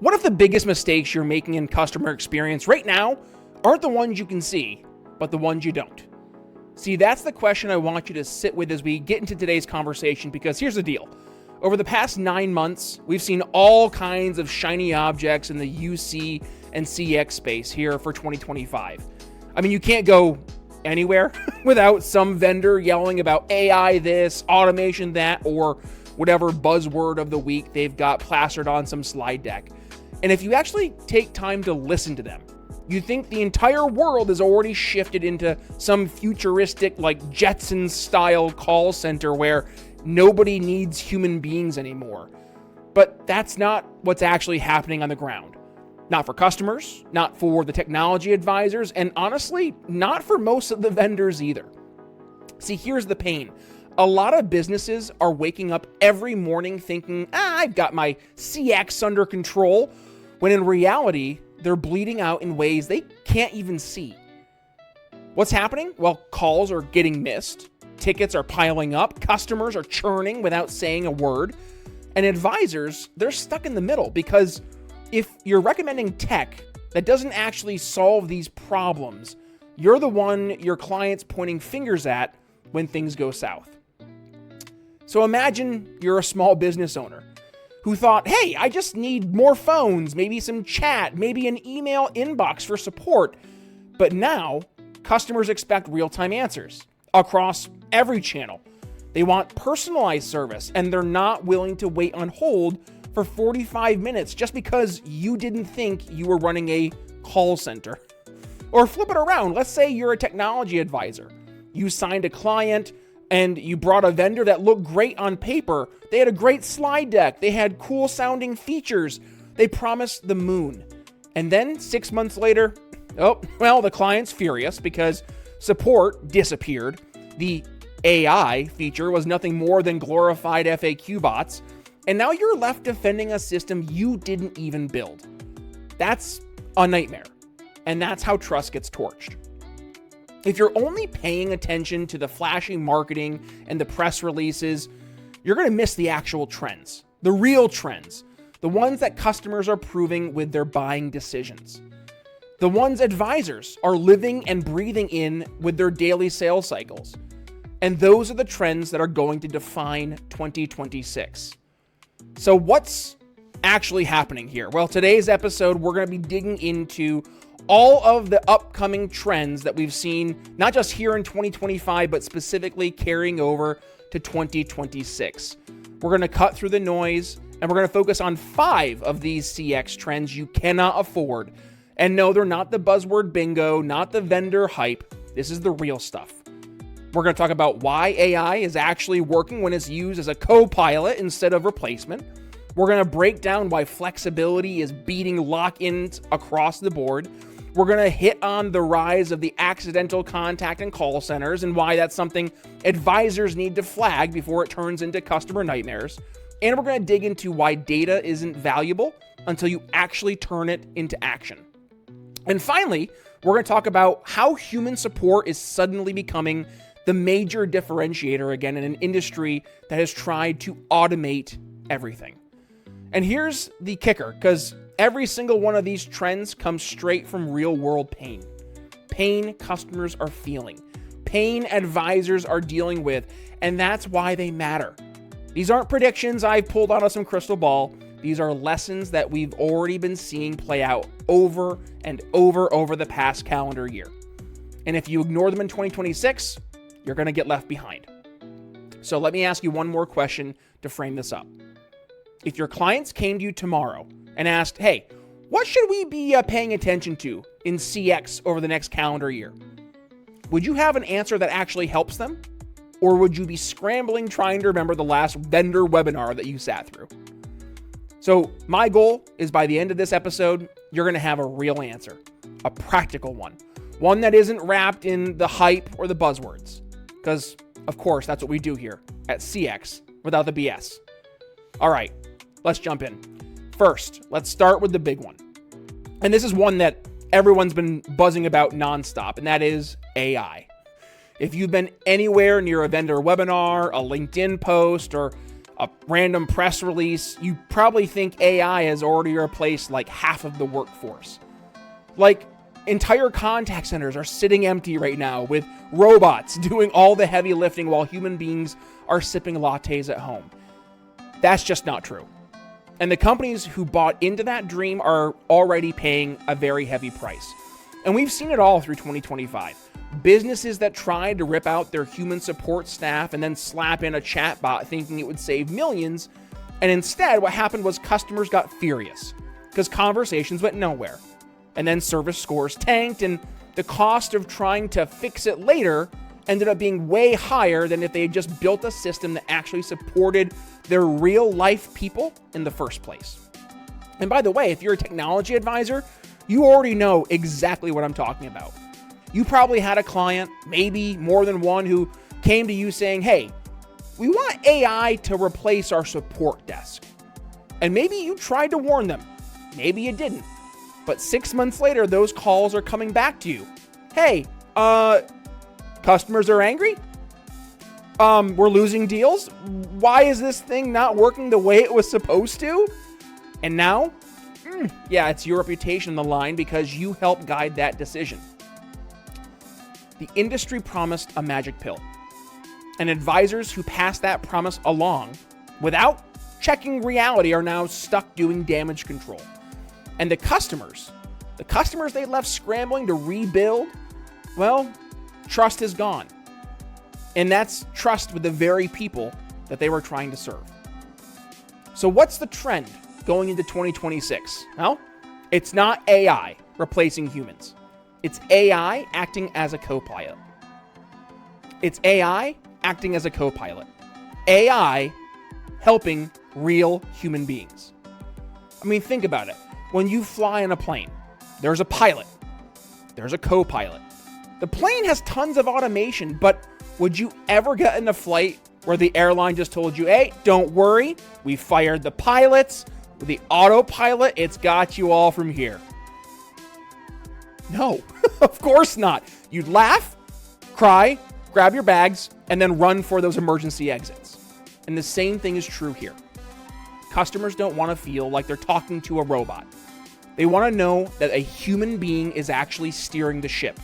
What if the biggest mistakes you're making in customer experience right now aren't the ones you can see, but the ones you don't? See, that's the question I want you to sit with as we get into today's conversation, because here's the deal. Over the past 9 months, we've seen all kinds of shiny objects in the UC and CX space here for 2025. I mean, you can't go anywhere without some vendor yelling about AI this, automation that, or whatever buzzword of the week they've got plastered on some slide deck. And if you actually take time to listen to them, you think the entire world has already shifted into some futuristic, like Jetsons-style call center where nobody needs human beings anymore. But that's not what's actually happening on the ground. Not for customers, not for the technology advisors, and honestly, not for most of the vendors either. See, here's the pain. A lot of businesses are waking up every morning thinking, I've got my CX under control, when in reality, they're bleeding out in ways they can't even see. What's happening? Well, calls are getting missed, tickets are piling up, customers are churning without saying a word, and advisors, they're stuck in the middle, because if you're recommending tech that doesn't actually solve these problems, you're the one your client's pointing fingers at when things go south. So imagine you're a small business owner who thought, hey, I just need more phones, maybe some chat, maybe an email inbox for support. But now, customers expect real-time answers across every channel. They want personalized service, and they're not willing to wait on hold for 45 minutes just because you didn't think you were running a call center. Or flip it around. Let's say you're a technology advisor. You signed a client and you brought a vendor that looked great on paper. They had a great slide deck. They had cool sounding features. They promised the moon. And then 6 months later, the client's furious because support disappeared. The AI feature was nothing more than glorified FAQ bots. And now you're left defending a system you didn't even build. That's a nightmare. And that's how trust gets torched. If you're only paying attention to the flashy marketing and the press releases, you're going to miss the actual trends, the real trends, the ones that customers are proving with their buying decisions, the ones advisors are living and breathing in with their daily sales cycles. And those are the trends that are going to define 2026. So what's actually happening here? Well, today's episode, we're going to be digging into all of the upcoming trends that we've seen, not just here in 2025, but specifically carrying over to 2026. We're going to cut through the noise, and we're going to focus on 5 of these CX trends you cannot afford. And no, they're not the buzzword bingo, not the vendor hype. This is the real stuff. We're going to talk about why AI is actually working when it's used as a co-pilot instead of replacement. We're going to break down why flexibility is beating lock-ins across the board. We're going to hit on the rise of the accidental contact in call centers and why that's something advisors need to flag before it turns into customer nightmares. And we're going to dig into why data isn't valuable until you actually turn it into action. And finally, we're going to talk about how human support is suddenly becoming the major differentiator again in an industry that has tried to automate everything. And here's the kicker, because every single one of these trends comes straight from real-world pain. Pain customers are feeling. Pain advisors are dealing with, and that's why they matter. These aren't predictions I've pulled out of some crystal ball. These are lessons that we've already been seeing play out over and over the past calendar year. And if you ignore them in 2026, you're going to get left behind. So let me ask you one more question to frame this up. If your clients came to you tomorrow and asked, hey, what should we be paying attention to in CX over the next calendar year? Would you have an answer that actually helps them? Or would you be scrambling trying to remember the last vendor webinar that you sat through? So my goal is by the end of this episode, you're going to have a real answer, a practical one that isn't wrapped in the hype or the buzzwords. Because, of course, that's what we do here at CX without the BS. All right, let's jump in. First, let's start with the big one. And this is one that everyone's been buzzing about nonstop, and that is AI. If you've been anywhere near a vendor webinar, a LinkedIn post, or a random press release, you probably think AI has already replaced like half of the workforce. Like, entire contact centers are sitting empty right now with robots doing all the heavy lifting while human beings are sipping lattes at home. That's just not true. And the companies who bought into that dream are already paying a very heavy price. And we've seen it all through 2025. Businesses that tried to rip out their human support staff and then slap in a chatbot thinking it would save millions. And instead, what happened was customers got furious because conversations went nowhere. And then service scores tanked, and the cost of trying to fix it later ended up being way higher than if they had just built a system that actually supported their real life people in the first place. And by the way, if you're a technology advisor, you already know exactly what I'm talking about. You probably had a client, maybe more than one, who came to you saying, hey, we want AI to replace our support desk. And maybe you tried to warn them. Maybe you didn't. But 6 months later, those calls are coming back to you. Hey, customers are angry? We're losing deals? Why is this thing not working the way it was supposed to? And now, yeah, it's your reputation on the line because you helped guide that decision. The industry promised a magic pill. And advisors who passed that promise along without checking reality are now stuck doing damage control. And the customers they left scrambling to rebuild, well, trust is gone. And that's trust with the very people that they were trying to serve. So what's the trend going into 2026? Well, it's not AI replacing humans. It's AI acting as a co-pilot. It's AI acting as a co-pilot. AI helping real human beings. I mean, think about it. When you fly in a plane, there's a pilot. There's a co-pilot. The plane has tons of automation, but would you ever get in a flight where the airline just told you, hey, don't worry, we fired the pilots, with the autopilot, it's got you all from here? No, of course not. You'd laugh, cry, grab your bags, and then run for those emergency exits. And the same thing is true here. Customers don't want to feel like they're talking to a robot. They want to know that a human being is actually steering the ship.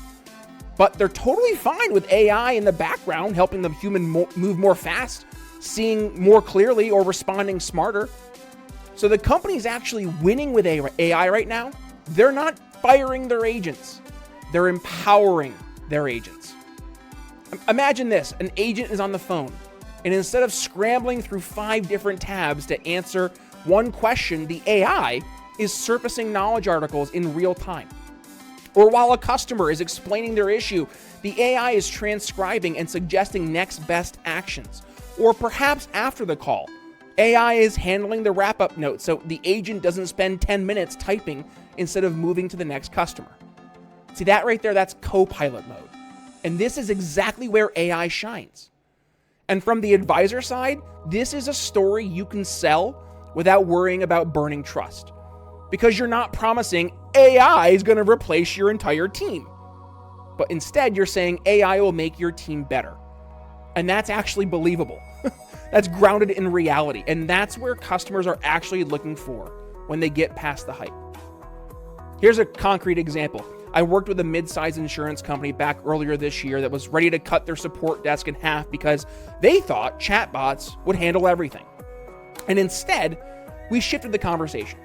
But they're totally fine with AI in the background helping the human move more fast, seeing more clearly, or responding smarter. So the companies actually winning with AI right now, they're not firing their agents. They're empowering their agents. Imagine this, an agent is on the phone, and instead of scrambling through 5 different tabs to answer one question, the AI is surfacing knowledge articles in real time. Or while a customer is explaining their issue, the AI is transcribing and suggesting next best actions. Or perhaps after the call, AI is handling the wrap-up notes so the agent doesn't spend 10 minutes typing instead of moving to the next customer. See that right there? That's co-pilot mode. And this is exactly where AI shines. And from the advisor side, this is a story you can sell without worrying about burning trust. Because you're not promising AI is going to replace your entire team. But instead, you're saying AI will make your team better. And that's actually believable. That's grounded in reality. And that's where customers are actually looking for when they get past the hype. Here's a concrete example. I worked with a mid-sized insurance company back earlier this year that was ready to cut their support desk in half because they thought chatbots would handle everything. And instead, we shifted the conversation.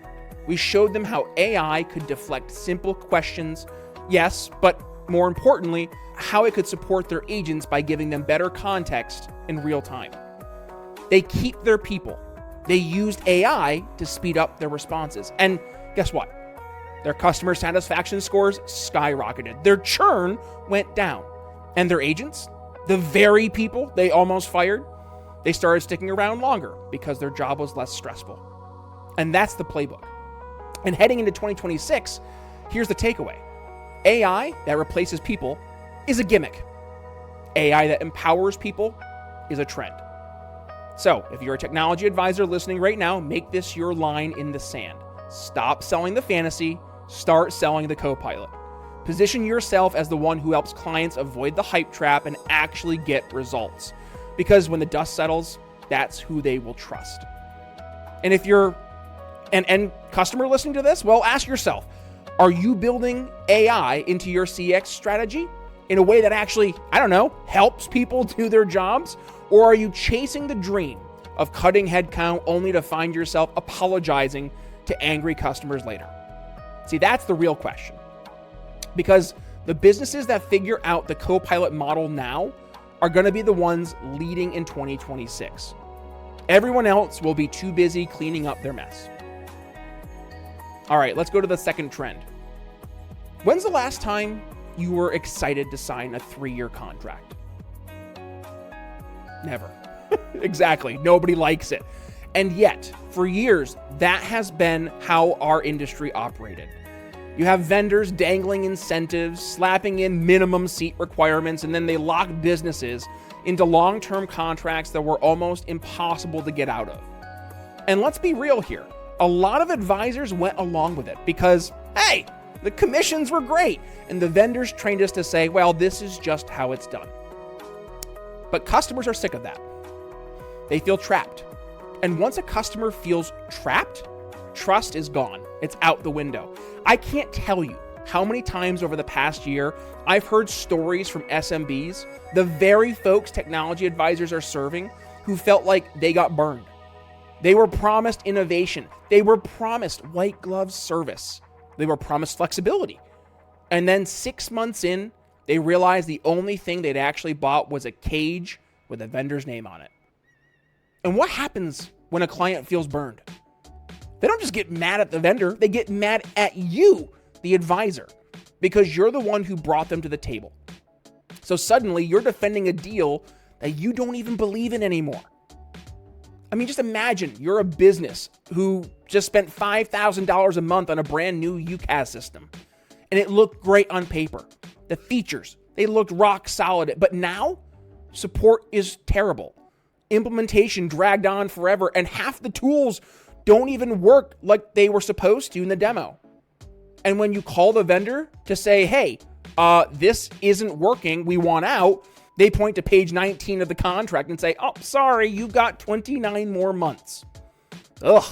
We showed them how AI could deflect simple questions, yes, but more importantly, how it could support their agents by giving them better context in real time. They keep their people. They used AI to speed up their responses. And guess what? Their customer satisfaction scores skyrocketed. Their churn went down. And their agents, the very people they almost fired, they started sticking around longer because their job was less stressful. And that's the playbook. And heading into 2026, here's the takeaway. AI that replaces people is a gimmick. AI that empowers people is a trend. So if you're a technology advisor listening right now, make this your line in the sand. Stop selling the fantasy, start selling the co-pilot. Position yourself as the one who helps clients avoid the hype trap and actually get results. Because when the dust settles, that's who they will trust. And if you're an end customer listening to this, well, ask yourself, are you building AI into your CX strategy in a way that actually, helps people do their jobs? Or are you chasing the dream of cutting headcount only to find yourself apologizing to angry customers later? See, that's the real question. Because the businesses that figure out the co-pilot model now are going to be the ones leading in 2026. Everyone else will be too busy cleaning up their mess. All right, let's go to the second trend. When's the last time you were excited to sign a 3-year contract? Never. Exactly. Nobody likes it. And yet, for years, that has been how our industry operated. You have vendors dangling incentives, slapping in minimum seat requirements, and then they lock businesses into long-term contracts that were almost impossible to get out of. And let's be real here. A lot of advisors went along with it because, hey, the commissions were great, and the vendors trained us to say, well, this is just how it's done. But customers are sick of that. They feel trapped. And once a customer feels trapped, trust is gone. It's out the window. I can't tell you how many times over the past year I've heard stories from SMBs, the very folks technology advisors are serving, who felt like they got burned. They were promised innovation. They were promised white glove service. They were promised flexibility. And then 6 months in, they realized the only thing they'd actually bought was a cage with a vendor's name on it. And what happens when a client feels burned? They don't just get mad at the vendor, they get mad at you, the advisor, because you're the one who brought them to the table. So suddenly you're defending a deal that you don't even believe in anymore. I mean, just imagine you're a business who just spent $5,000 a month on a brand new UCaaS system, and it looked great on paper. The features, they looked rock solid, but now support is terrible. Implementation dragged on forever, and half the tools don't even work like they were supposed to in the demo. And when you call the vendor to say, hey, this isn't working, we want out, they point to page 19 of the contract and say, oh, sorry, you got 29 more months. Ugh,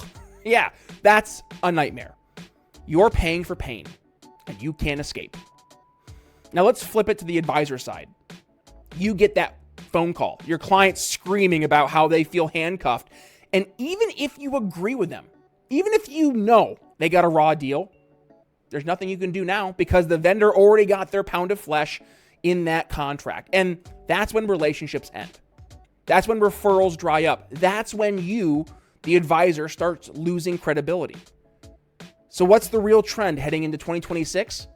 yeah, that's a nightmare. You're paying for pain, and you can't escape. Now let's flip it to the advisor side. You get that phone call, your client screaming about how they feel handcuffed. And even if you agree with them, even if you know they got a raw deal, there's nothing you can do now because the vendor already got their pound of flesh in that contract. And that's when relationships end. That's when referrals dry up. That's when you, the advisor, starts losing credibility. So what's the real trend heading into 2026?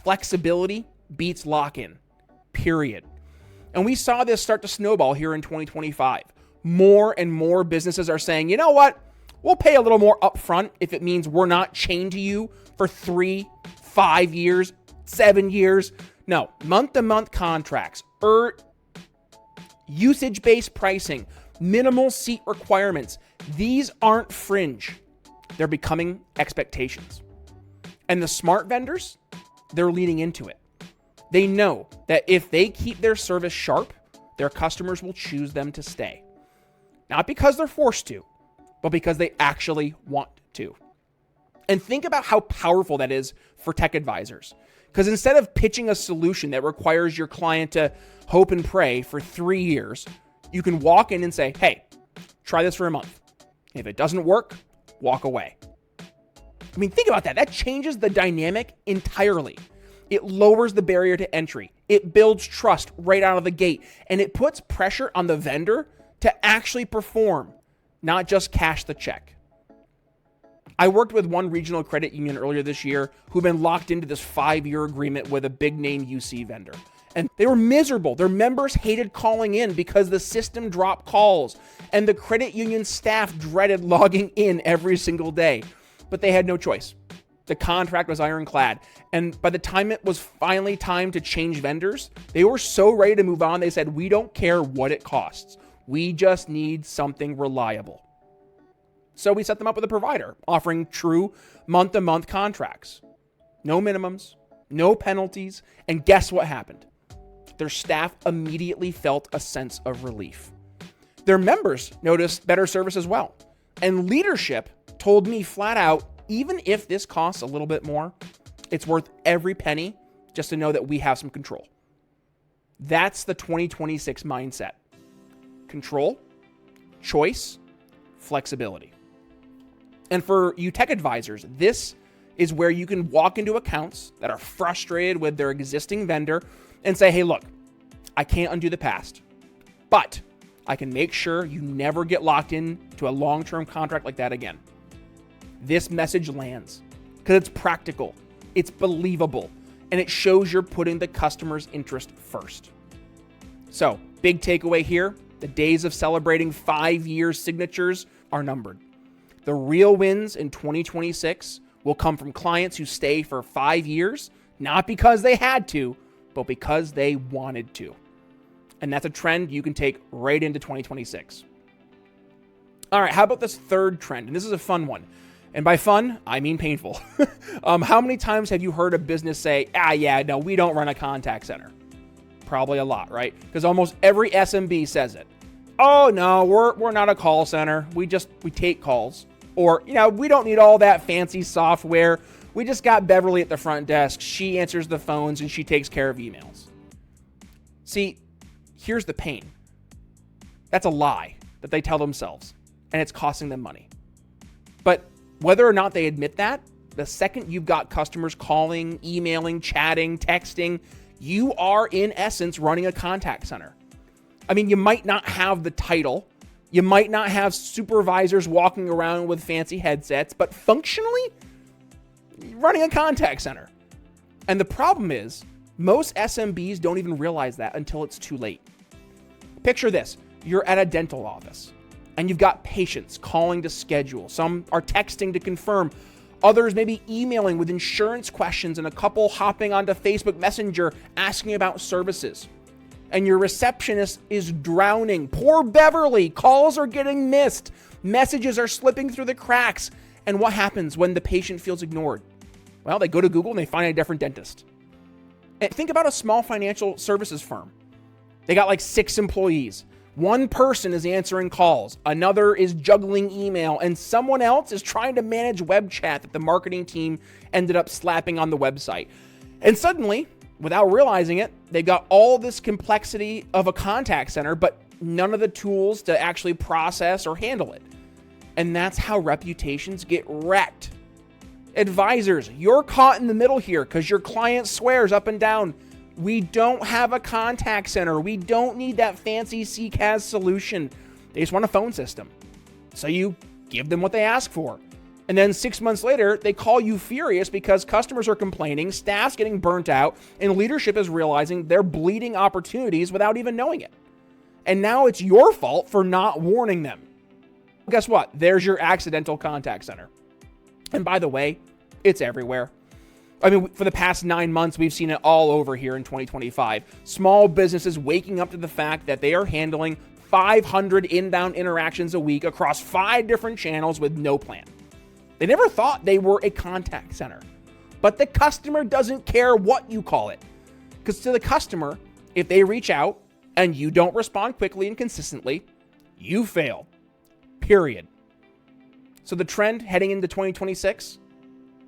Flexibility beats lock-in, period. And we saw this start to snowball here in 2025. More and more businesses are saying, you know what? We'll pay a little more upfront if it means we're not chained to you for 3, 5 years, 7 years. No, month-to-month contracts, usage-based pricing, minimal seat requirements. These aren't fringe. They're becoming expectations. And the smart vendors, they're leaning into it. They know that if they keep their service sharp, their customers will choose them to stay. Not because they're forced to, but because they actually want to. And think about how powerful that is for tech advisors. Because instead of pitching a solution that requires your client to hope and pray for 3 years, you can walk in and say, hey, try this for a month. If it doesn't work, walk away. I mean, think about that. That changes the dynamic entirely. It lowers the barrier to entry. It builds trust right out of the gate. And it puts pressure on the vendor to actually perform, not just cash the check. I worked with one regional credit union earlier this year who've been locked into this 5-year agreement with a big name UC vendor. And they were miserable. Their members hated calling in because the system dropped calls and the credit union staff dreaded logging in every single day. But they had no choice. The contract was ironclad. And by the time it was finally time to change vendors, they were so ready to move on. They said, we don't care what it costs. We just need something reliable. So we set them up with a provider offering true month-to-month contracts. No minimums, no penalties, and guess what happened? Their staff immediately felt a sense of relief. Their members noticed better service as well. And leadership told me flat out, even if this costs a little bit more, it's worth every penny just to know that we have some control. That's the 2026 mindset. Control, choice, flexibility. And for you tech advisors, this is where you can walk into accounts that are frustrated with their existing vendor and say, hey, look, I can't undo the past, but I can make sure you never get locked into a long-term contract like that again. This message lands because it's practical, it's believable, and it shows you're putting the customer's interest first. So, big takeaway here, the days of celebrating 5-year signatures are numbered. The real wins in 2026 will come from clients who stay for 5 years, not because they had to, but because they wanted to. And that's a trend you can take right into 2026. All right, how about this third trend? And this is a fun one. And by fun, I mean painful. How many times have you heard a business say, no, we don't run a contact center? Probably a lot, right? Because almost every SMB says it. Oh, no, we're not a call center. We take calls. Or, we don't need all that fancy software. We just got Beverly at the front desk. She answers the phones and she takes care of emails. See, here's the pain. That's a lie that they tell themselves, and it's costing them money. But whether or not they admit that, the second you've got customers calling, emailing, chatting, texting, you are in essence running a contact center. I mean, you might not have the title, you might not have supervisors walking around with fancy headsets, but functionally, you're running a contact center. And the problem is, most SMBs don't even realize that until it's too late. Picture this, you're at a dental office and you've got patients calling to schedule. Some are texting to confirm. Others may be emailing with insurance questions and a couple hopping onto Facebook Messenger asking about services. And your receptionist is drowning. Poor Beverly, calls are getting missed. Messages are slipping through the cracks. And what happens when the patient feels ignored? Well, they go to Google and they find a different dentist. And think about a small financial services firm. They got like 6 employees. One person is answering calls, another is juggling email, and someone else is trying to manage web chat that the marketing team ended up slapping on the website. And suddenly, without realizing it, they've got all this complexity of a contact center, but none of the tools to actually process or handle it. And that's how reputations get wrecked. Advisors, you're caught in the middle here because your client swears up and down, we don't have a contact center. We don't need that fancy CCAS solution. They just want a phone system. So you give them what they ask for. And then 6 months later, they call you furious because customers are complaining, staff's getting burnt out, and leadership is realizing they're bleeding opportunities without even knowing it. And now it's your fault for not warning them. Guess what? There's your accidental contact center. And by the way, it's everywhere. I mean, for the past 9 months, we've seen it all over here in 2025. Small businesses waking up to the fact that they are handling 500 inbound interactions a week across 5 different channels with no plan. They never thought they were a contact center, but the customer doesn't care what you call it. Because to the customer, if they reach out and you don't respond quickly and consistently, you fail. Period. So the trend heading into 2026,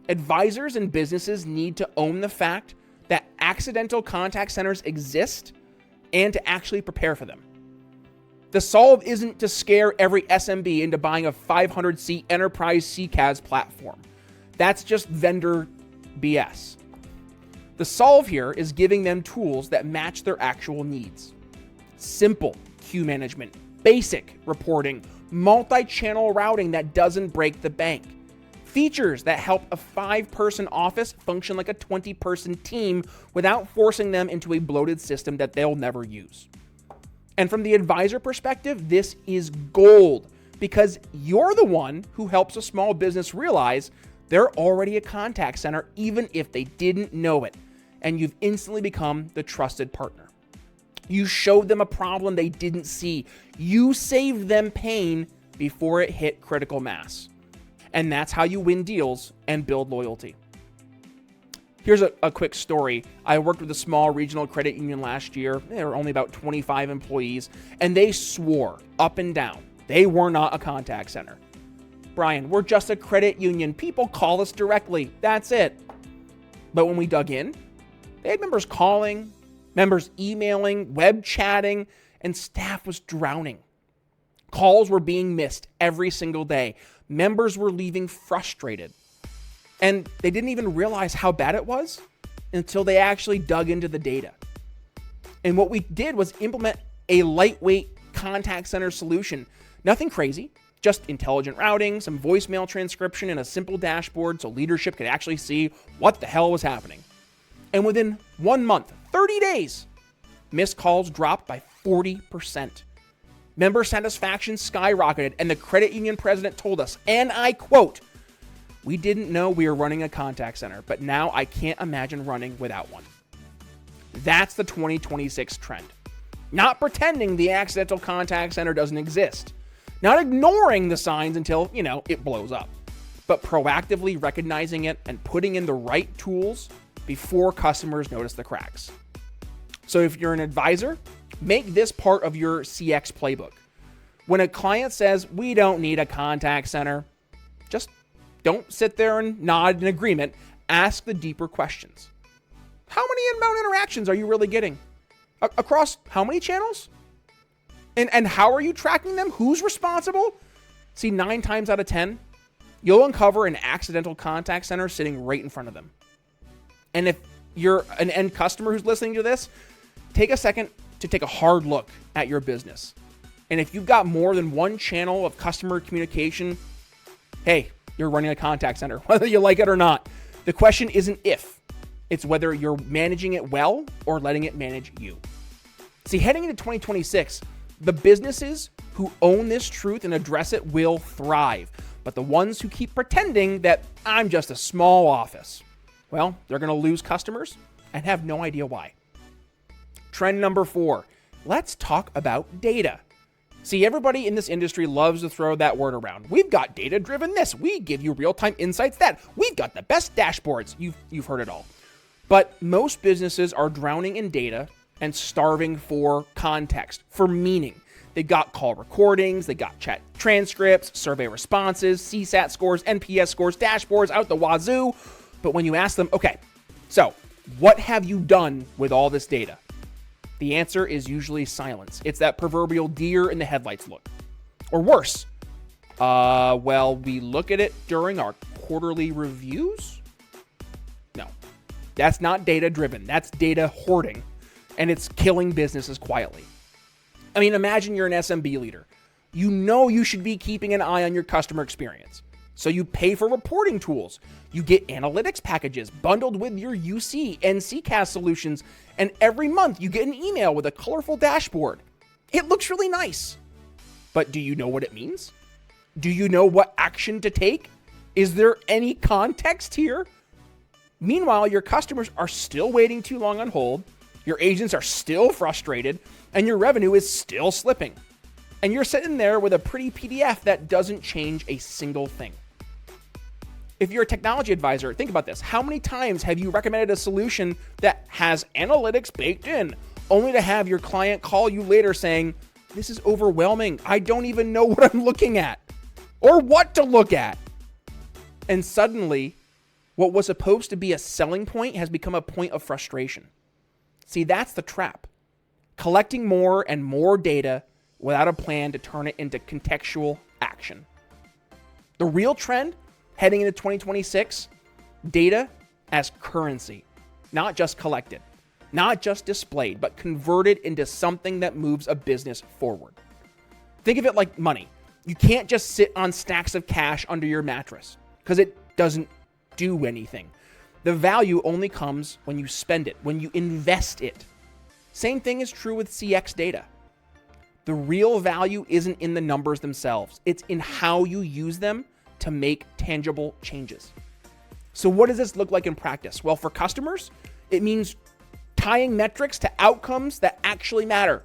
advisors and businesses need to own the fact that accidental contact centers exist and to actually prepare for them. The solve isn't to scare every SMB into buying a 500-seat enterprise CCAS platform. That's just vendor BS. The solve here is giving them tools that match their actual needs. Simple queue management, basic reporting, multi-channel routing that doesn't break the bank. Features that help a 5-person office function like a 20-person team without forcing them into a bloated system that they'll never use. And from the advisor perspective, this is gold because you're the one who helps a small business realize they're already a contact center even if they didn't know it. And you've instantly become the trusted partner. You showed them a problem they didn't see. You saved them pain before it hit critical mass. And that's how you win deals and build loyalty. Here's a quick story. I worked with a small regional credit union last year. There were only about 25 employees, and they swore up and down they were not a contact center. Brian, we're just a credit union. People call us directly. That's it. But when we dug in, they had members calling, members emailing, web chatting, and staff was drowning. Calls were being missed every single day. Members were leaving frustrated. And they didn't even realize how bad it was until they actually dug into the data. And what we did was implement a lightweight contact center solution. Nothing crazy, just intelligent routing, some voicemail transcription, and a simple dashboard so leadership could actually see what the hell was happening. And within 1 month, 30 days, missed calls dropped by 40%. Member satisfaction skyrocketed, and the credit union president told us, and I quote, "We didn't know we were running a contact center, but now I can't imagine running without one." That's the 2026 trend. Not pretending the accidental contact center doesn't exist. Not ignoring the signs until, it blows up. But proactively recognizing it and putting in the right tools before customers notice the cracks. So if you're an advisor, make this part of your CX playbook. When a client says, "We don't need a contact center," just don't sit there and nod in agreement. Ask the deeper questions. How many inbound interactions are you really getting? Across how many channels? And how are you tracking them? Who's responsible? See, 9 times out of 10, you'll uncover an accidental contact center sitting right in front of them. And if you're an end customer who's listening to this, take a second to take a hard look at your business. And if you've got more than one channel of customer communication, hey, you're running a contact center, whether you like it or not. The question isn't if, it's whether you're managing it well or letting it manage you. See, heading into 2026, the businesses who own this truth and address it will thrive. But the ones who keep pretending that I'm just a small office, well, they're going to lose customers and have no idea why. Trend number 4, let's talk about data. See, everybody in this industry loves to throw that word around. We've got data-driven this. We give you real-time insights that. We've got the best dashboards. You've heard it all. But most businesses are drowning in data and starving for context, for meaning. They've got call recordings, they got chat transcripts, survey responses, CSAT scores, NPS scores, dashboards out the wazoo. But when you ask them, okay, so what have you done with all this data? The answer is usually silence. It's that proverbial deer in the headlights look. Or worse, well, we look at it during our quarterly reviews? No, that's not data driven. That's data hoarding, and it's killing businesses quietly. I mean, imagine you're an SMB leader. You know you should be keeping an eye on your customer experience. So you pay for reporting tools. You get analytics packages bundled with your UC and CCAS solutions. And every month you get an email with a colorful dashboard. It looks really nice. But do you know what it means? Do you know what action to take? Is there any context here? Meanwhile, your customers are still waiting too long on hold. Your agents are still frustrated and your revenue is still slipping. And you're sitting there with a pretty PDF that doesn't change a single thing. If you're a technology advisor, think about this. How many times have you recommended a solution that has analytics baked in, only to have your client call you later saying, "This is overwhelming. I don't even know what I'm looking at or what to look at." And suddenly, what was supposed to be a selling point has become a point of frustration. See, that's the trap. Collecting more and more data without a plan to turn it into contextual action. The real trend heading into 2026, data as currency, not just collected, not just displayed, but converted into something that moves a business forward. Think of it like money. You can't just sit on stacks of cash under your mattress because it doesn't do anything. The value only comes when you spend it, when you invest it. Same thing is true with CX data. The real value isn't in the numbers themselves. It's in how you use them to make tangible changes. So what does this look like in practice? Well, for customers, it means tying metrics to outcomes that actually matter.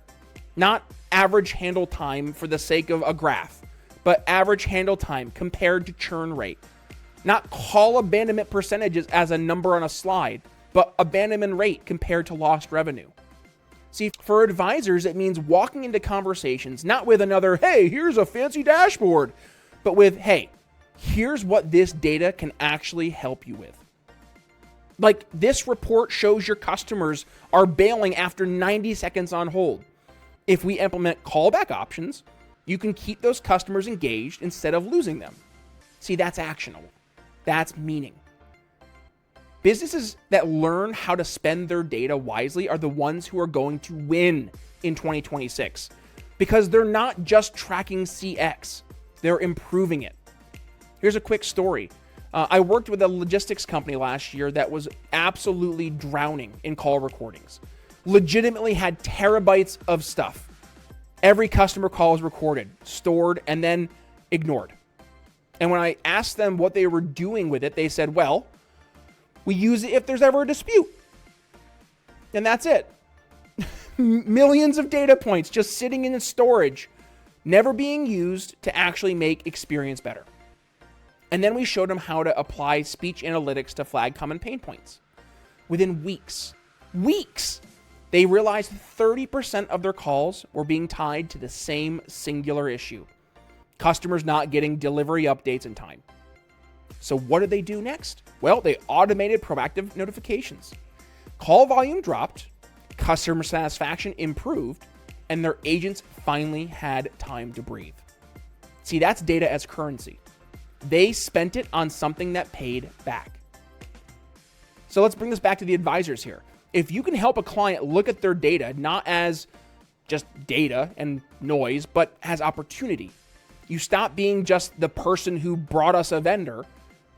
Not average handle time for the sake of a graph, but average handle time compared to churn rate. Not call abandonment percentages as a number on a slide, but abandonment rate compared to lost revenue. See, for advisors, it means walking into conversations, not with another, hey, here's a fancy dashboard, but with, hey, here's what this data can actually help you with. Like, this report shows your customers are bailing after 90 seconds on hold. If we implement callback options, you can keep those customers engaged instead of losing them. See, that's actionable. That's meaning. Businesses that learn how to spend their data wisely are the ones who are going to win in 2026 because they're not just tracking CX, they're improving it. Here's a quick story. I worked with a logistics company last year that was absolutely drowning in call recordings. Legitimately had terabytes of stuff. Every customer call was recorded, stored, and then ignored. And when I asked them what they were doing with it, they said, well, we use it if there's ever a dispute. And that's it. Millions of data points just sitting in storage, never being used to actually make experience better. And then we showed them how to apply speech analytics to flag common pain points. Within weeks, they realized 30% of their calls were being tied to the same singular issue. Customers not getting delivery updates in time. So what did they do next? Well, they automated proactive notifications. Call volume dropped, customer satisfaction improved, and their agents finally had time to breathe. See, that's data as currency. They spent it on something that paid back. So let's bring this back to the advisors here. If you can help a client look at their data not as just data and noise, but as opportunity, you stop being just the person who brought us a vendor,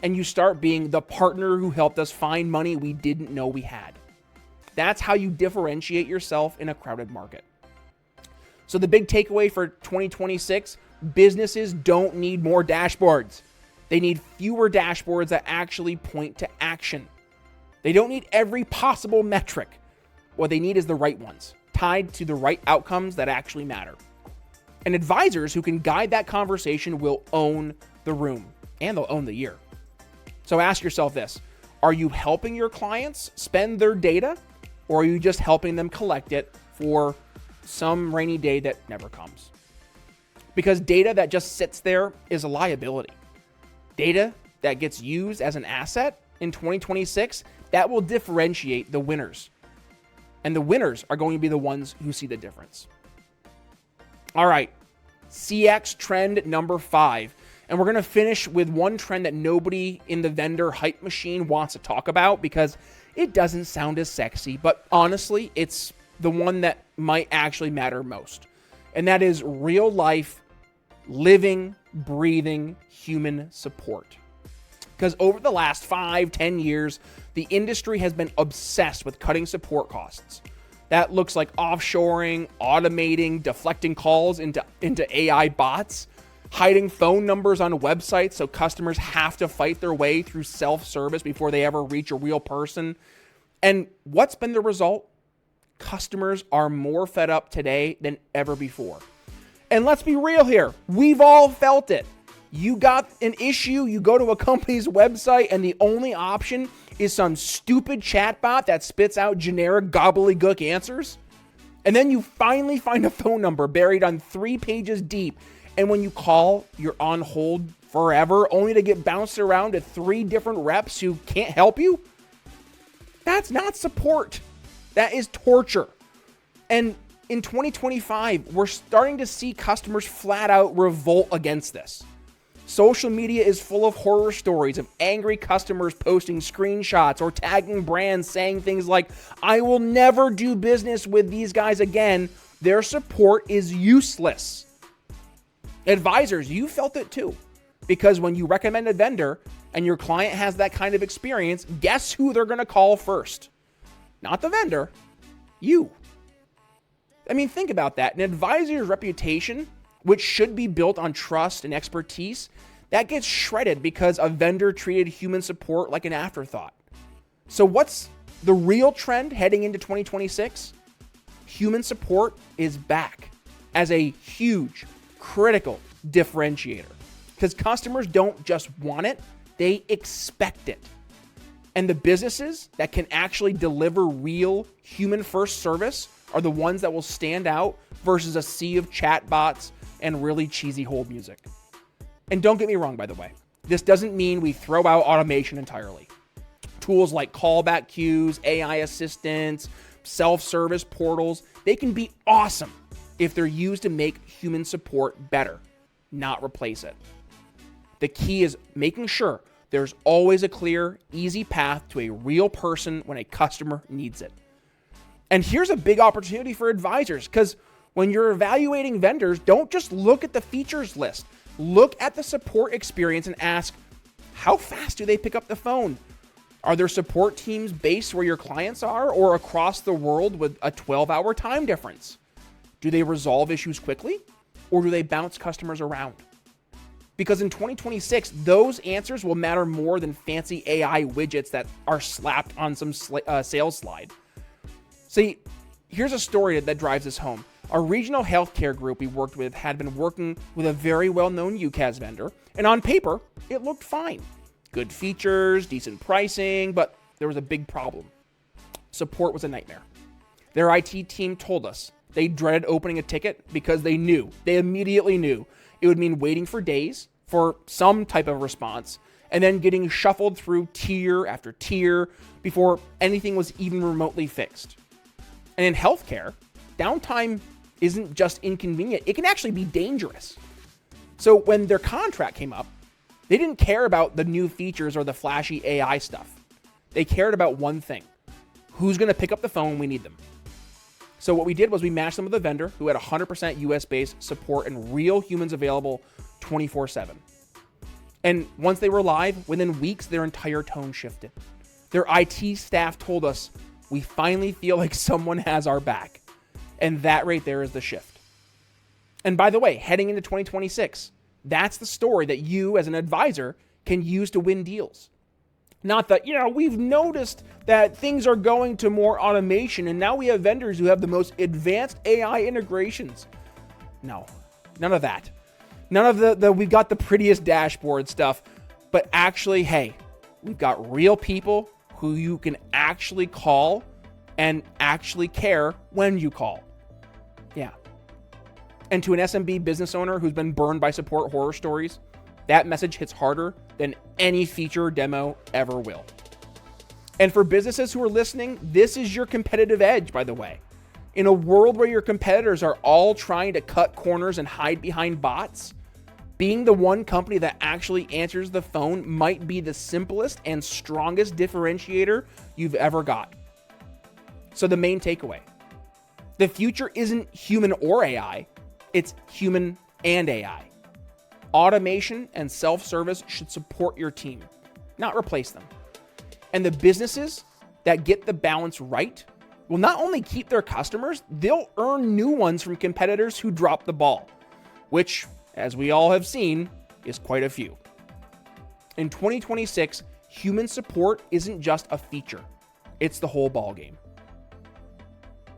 and you start being the partner who helped us find money we didn't know we had. That's how you differentiate yourself in a crowded market. So the big takeaway for 2026, businesses don't need more dashboards. They need fewer dashboards that actually point to action. They don't need every possible metric. What they need is the right ones, tied to the right outcomes that actually matter. And advisors who can guide that conversation will own the room, and they'll own the year. So ask yourself this: are you helping your clients spend their data, or are you just helping them collect it for some rainy day that never comes? Because data that just sits there is a liability. Data that gets used as an asset in 2026, that will differentiate the winners. And the winners are going to be the ones who see the difference. All right, CX trend number 5. And we're going to finish with one trend that nobody in the vendor hype machine wants to talk about because it doesn't sound as sexy, but honestly, it's the one that might actually matter most. And that is real life, living, breathing human support. Because over the last 5-10 years, the industry has been obsessed with cutting support costs. That looks like offshoring, automating, deflecting calls into AI bots, hiding phone numbers on websites so customers have to fight their way through self-service before they ever reach a real person. And what's been the result? Customers are more fed up today than ever before. And let's be real here. We've all felt it. You got an issue, you go to a company's website, and the only option is some stupid chatbot that spits out generic gobbledygook answers. And then you finally find a phone number buried on 3 pages deep. And when you call, you're on hold forever, only to get bounced around to 3 different reps who can't help you. That's not support. That is torture. And in 2025, we're starting to see customers flat out revolt against this. Social media is full of horror stories of angry customers posting screenshots or tagging brands saying things like, I will never do business with these guys again. Their support is useless. Advisors, you felt it too. Because when you recommend a vendor and your client has that kind of experience, guess who they're going to call first? Not the vendor, you. I mean, think about that. An advisor's reputation, which should be built on trust and expertise, that gets shredded because a vendor treated human support like an afterthought. So what's the real trend heading into 2026? Human support is back as a huge, critical differentiator because customers don't just want it, They expect it. And the businesses that can actually deliver real human-first service are the ones that will stand out versus a sea of chatbots and really cheesy hold music. And don't get me wrong, by the way. This doesn't mean we throw out automation entirely. Tools like callback queues, AI assistants, self-service portals, they can be awesome if they're used to make human support better, not replace it. The key is making sure there's always a clear, easy path to a real person when a customer needs it. And here's a big opportunity for advisors, because when you're evaluating vendors, don't just look at the features list. Look at the support experience and ask, how fast do they pick up the phone? Are their support teams based where your clients are or across the world with a 12-hour time difference? Do they resolve issues quickly or do they bounce customers around? Because in 2026, those answers will matter more than fancy AI widgets that are slapped on some sales slide. See, here's a story that drives this home. Our regional healthcare group we worked with had been working with a very well-known UCaaS vendor, and on paper, it looked fine. Good features, decent pricing, but there was a big problem. Support was a nightmare. Their IT team told us they dreaded opening a ticket because they immediately knew it would mean waiting for days for some type of response and then getting shuffled through tier after tier before anything was even remotely fixed. And in healthcare, downtime isn't just inconvenient, it can actually be dangerous. So when their contract came up, they didn't care about the new features or the flashy AI stuff. They cared about one thing: who's going to pick up the phone when we need them. So what we did was we matched them with a vendor who had 100% US-based support and real humans available 24/7. And once they were live, within weeks, their entire tone shifted. Their IT staff told us, we finally feel like someone has our back. And that right there is the shift. And by the way, heading into 2026, that's the story that you as an advisor can use to win deals. Not that, we've noticed that things are going to more automation and now we have vendors who have the most advanced AI integrations. No, none of that. None of the we've got the prettiest dashboard stuff, but actually, hey, we've got real people who you can actually call and actually care when you call. Yeah. And to an SMB business owner who's been burned by support horror stories, that message hits harder than any feature demo ever will. And for businesses who are listening, this is your competitive edge, by the way. In a world where your competitors are all trying to cut corners and hide behind bots, being the one company that actually answers the phone might be the simplest and strongest differentiator you've ever got. So the main takeaway: the future isn't human or AI, it's human and AI. Automation and self-service should support your team, not replace them. And the businesses that get the balance right will not only keep their customers, they'll earn new ones from competitors who drop the ball, which, as we all have seen, is quite a few. In 2026, human support isn't just a feature, it's the whole ballgame.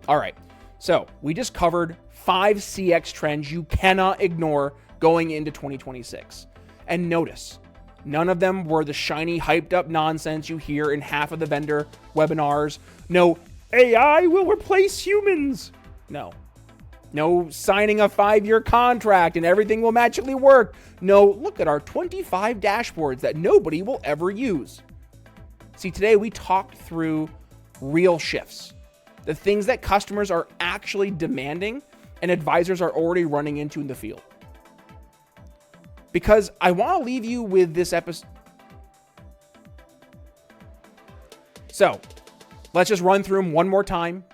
All right, so we just covered 5 CX trends you cannot ignore going into 2026. And notice, none of them were the shiny, hyped up nonsense you hear in half of the vendor webinars. No, AI will replace humans. No signing a 5-year contract and everything will magically work. No, look at our 25 dashboards that nobody will ever use. See, today we talked through real shifts, the things that customers are actually demanding and advisors are already running into in the field. Because I want to leave you with this episode. So let's just run through them one more time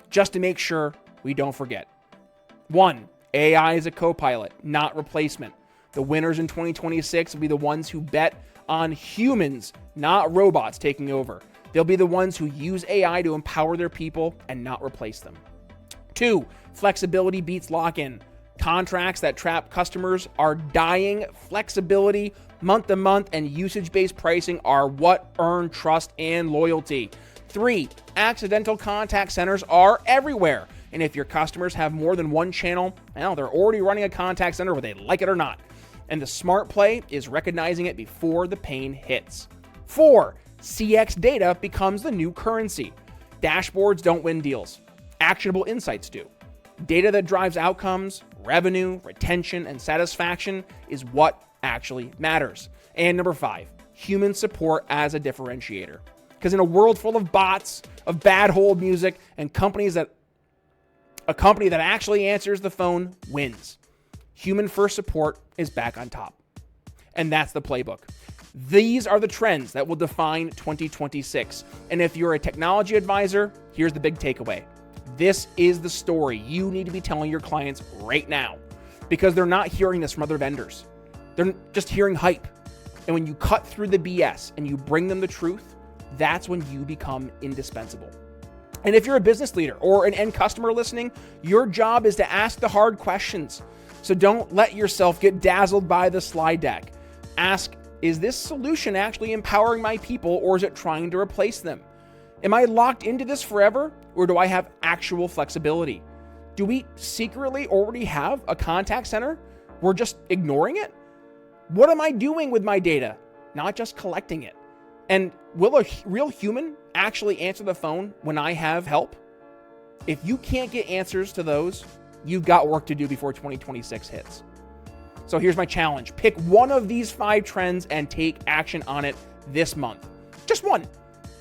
just to make sure we don't forget. 1, AI is a co-pilot, not replacement. The winners in 2026 will be the ones who bet on humans, not robots taking over. They'll be the ones who use AI to empower their people and not replace them. 2, flexibility beats lock-in. Contracts that trap customers are dying. Flexibility, month-to-month, and usage-based pricing are what earn trust and loyalty. 3, accidental contact centers are everywhere. And if your customers have more than one channel, well, they're already running a contact center whether they like it or not. And the smart play is recognizing it before the pain hits. 4, CX data becomes the new currency. Dashboards don't win deals. Actionable insights do. Data that drives outcomes, revenue, retention, and satisfaction is what actually matters. And number 5, human support as a differentiator. Because in a world full of bots, of bad hold music, and a company that actually answers the phone wins. Human-first support is back on top. And that's the playbook. These are the trends that will define 2026. And if you're a technology advisor, here's the big takeaway. This is the story you need to be telling your clients right now, because they're not hearing this from other vendors. They're just hearing hype. And when you cut through the BS and you bring them the truth, that's when you become indispensable. And if you're a business leader or an end customer listening, your job is to ask the hard questions. So don't let yourself get dazzled by the slide deck. Ask, is this solution actually empowering my people, or is it trying to replace them? Am I locked into this forever, or do I have actual flexibility? Do we secretly already have a contact center? We're just ignoring it? What am I doing with my data? Not just collecting it. And will a real human actually answer the phone when I have help? If you can't get answers to those, you've got work to do before 2026 hits. So here's my challenge. Pick one of these 5 trends and take action on it this month. Just one.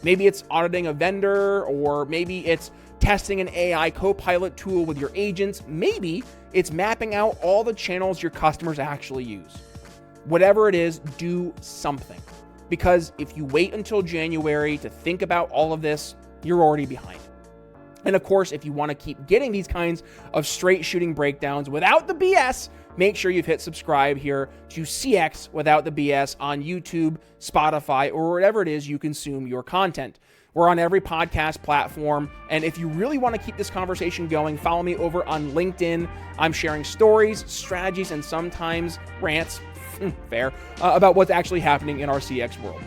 Maybe it's auditing a vendor, or maybe it's testing an AI co-pilot tool with your agents. Maybe it's mapping out all the channels your customers actually use. Whatever it is, do something. Because if you wait until January to think about all of this, you're already behind. And of course, if you want to keep getting these kinds of straight shooting breakdowns without the BS, make sure you've hit subscribe here to CX Without the BS on YouTube, Spotify, or wherever it is you consume your content. We're on every podcast platform. And if you really want to keep this conversation going, follow me over on LinkedIn. I'm sharing stories, strategies, and sometimes rants, fair, about what's actually happening in our CX world.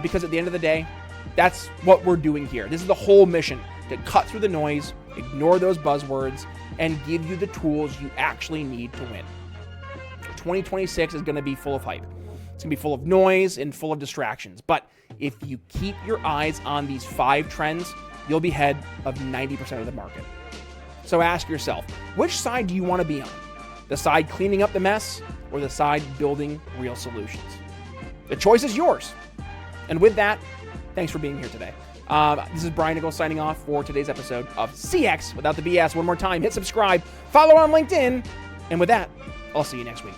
Because at the end of the day, that's what we're doing here. This is the whole mission, to cut through the noise, ignore those buzzwords, and give you the tools you actually need to win. 2026 is going to be full of hype. It's going to be full of noise and full of distractions. But if you keep your eyes on these 5 trends, you'll be ahead of 90% of the market. So ask yourself, which side do you want to be on? The side cleaning up the mess, or the side building real solutions? The choice is yours. And with that, thanks for being here today. This is Brian Nichols signing off for today's episode of CX Without the BS. One more time, hit subscribe, follow on LinkedIn, and with that, I'll see you next week.